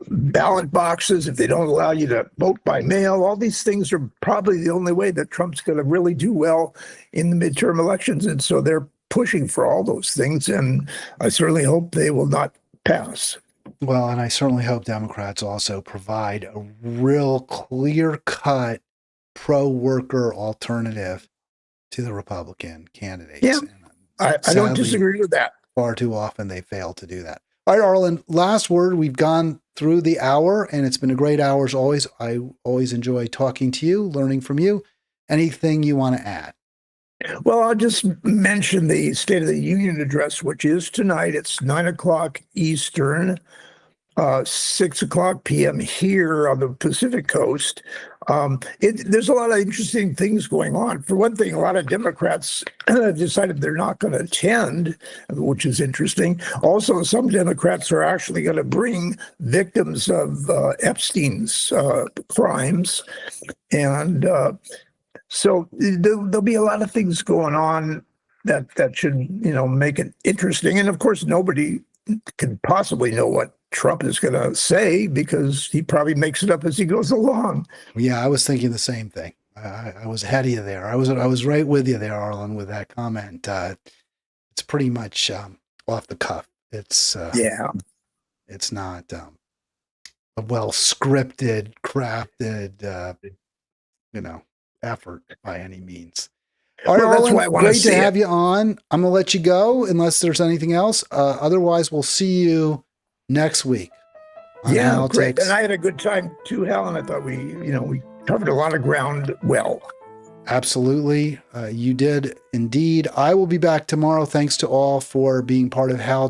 ballot boxes, if they don't allow you to vote by mail, all these things are probably the only way that Trump's going to really do well in the midterm elections. And so they're pushing for all those things, and I certainly hope they will not pass. Well, and I certainly hope Democrats also provide a real clear-cut pro-worker alternative to the Republican candidates. Yeah, I don't disagree with that. Far too often they fail to do that. All right, Arlen, last word. We've gone through the hour, and it's been a great hour as always. I always enjoy talking to you, learning from you. Anything you want to add? Well, I'll just mention the State of the Union address, which is tonight. It's 9:00 Eastern, 6:00 p.m. here on the Pacific Coast. There's a lot of interesting things going on. For one thing, a lot of Democrats have decided they're not going to attend, which is interesting. Also, some Democrats are actually going to bring victims of Epstein's crimes. And so there'll be a lot of things going on that should, make it interesting. And of course, nobody can possibly know what Trump is going to say because he probably makes it up as he goes along. Yeah, I was thinking the same thing. I was ahead of you there. I was right with you there, Arlen, with that comment. It's pretty much off the cuff. It's it's not a well scripted, crafted, effort by any means. All right, Arlen, that's why great to have you on. I'm going to let you go unless there's anything else. Otherwise, we'll see you next week. Yeah, Halitics. Great. And I had a good time too, Hal, and I thought we covered a lot of ground well. Absolutely. You did indeed. I will be back tomorrow. Thanks to all for being part of Hal.